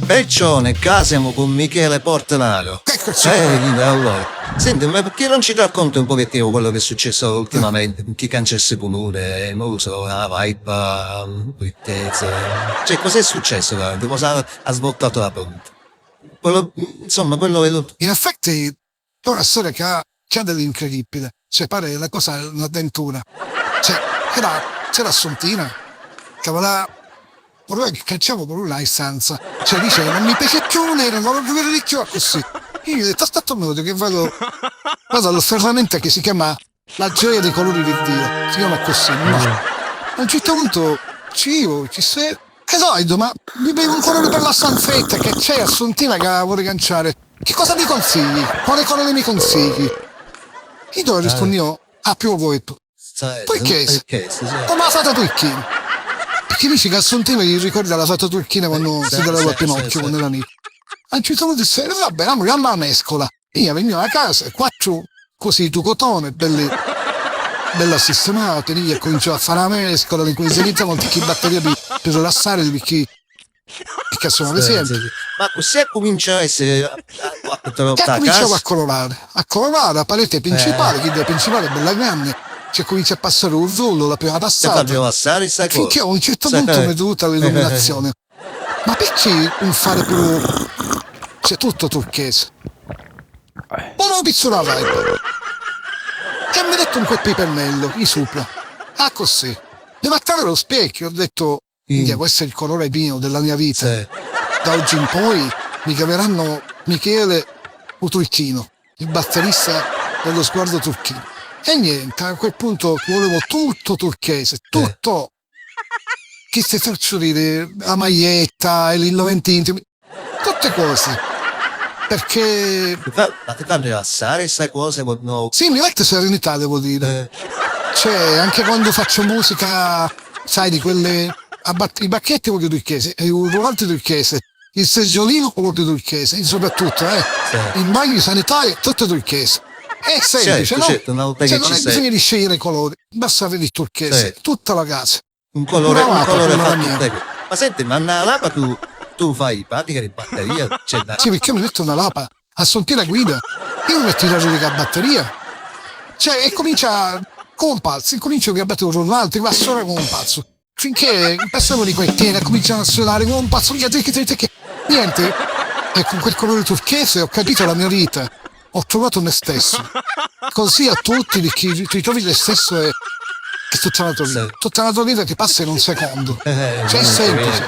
Peccione, casemo con Michele Portanaro. Eccoci. Allora. Senti, ma perché non ci racconti un pochettino quello che è successo ultimamente? Chi cancesse pure, non lo so, la vibe, bruttezza. Cioè, cos'è successo? Guarda? Cosa ha svoltato la punta? Insomma, quello è lo... In effetti è una storia che ha dell'incredibile. Cioè, pare la cosa un'avventura. Cioè, c'era Assuntina, che voleva che cacciavo proprio là in stanza. Cioè, dice, non mi piace più nero, non lo vedo di più così. Io gli ho detto, aspetta un minuto che vado all'osservamento che si chiama La gioia dei colori di Dio. Si chiama così, no? A un certo punto ci sei. Edoido, ma mi bevo un colore per la stanzetta che c'è Assuntina che la vuole canciare. Che cosa mi consigli? Quale colore mi consigli? Io rispondo io, più voi. Perché? Come la fata turchina? Perché dici che Assuntina gli ricorda la fata turchina quando si dava a Pinocchio quando era lì. A un certo punto disse, vabbè, andiamo alla mescola. Io venivo a casa e quattro così tu cotone, bella sistemata, lì e cominciò a fare la mescola, in cui si iniziano tutti i batterie per rilassare, perché sono presenti. Ma se comincia a essere cominciava a colorare la parete principale, che la principale è bella grande, cioè comincia a passare un rullo, la prima passata, finché a un certo punto mi è dovuta l'illuminazione. Ma perché non fare più, c'è tutto turchese? Ma non pizzola la vibe. E mi ha detto un quel pipennello, di sopra. Così. Mi guardavo allo specchio, ho detto, questo è il colore mio della mia vita. Da oggi in poi mi chiameranno Michele Turchino, il batterista dello sguardo turchino. E niente, a quel punto volevo tutto turchese, tutto. Che se faccio dire, la maglietta, il lovento intimo, tutte cose. Perché... Ma ti fa rilassare queste cose? No. Sì, mi mette serenità, devo dire. Cioè, anche quando faccio musica, sai, di quelle... I bacchetti voglio turchese, il volante turchese, il seggiolino voglio turchese, soprattutto, il bagno sanitario, tutto turchese. È semplice, no? Certo, non è bisogno di scegliere i colori, basta avere il turchese, tutta la casa. Un colore fatto. Ma senti, ma una lapa tu fai pratica di batteria? Sì, perché mi metto una lapa a sentire la guida, io mi metto in la batteria. Cioè, e comincia come un pazzo, incomincio che abbattere un altro, va solo come un pazzo. Finché passano di quei tene, cominciano a suonare come un pazzo, niente. E con quel colore turchese ho capito la mia vita. Ho trovato me stesso. Così a tutti di chi ti trovi te stesso è tutta la tua vita. Tutta la tua vita ti passa in un secondo. Cioè è semplice.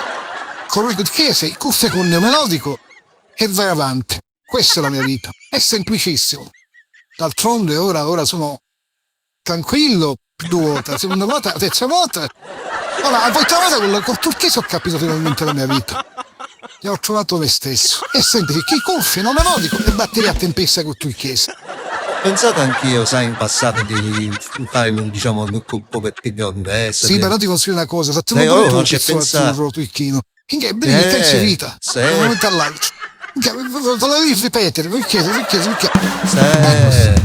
Colore turchese, cuffie con il melodico e vai avanti. Questa è la mia vita. È semplicissimo. D'altronde ora sono tranquillo, 2 volte, la seconda volta, la terza volta. Ora, a volta volta col turchese ho capito finalmente la mia vita. E ho trovato me stesso. E senti, chi cuffie, non melodico e batteria a tempesta col turchese. Ho pensato anch'io, sai, in passato di fare, diciamo, un po' per pigliondessa. Sì, però ti consiglio una cosa, fatti un po' non c'è pensato. Turchino. Che bellezza vita. Da un momento all'altro. Te la devi ripetere, perché?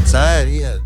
Sai,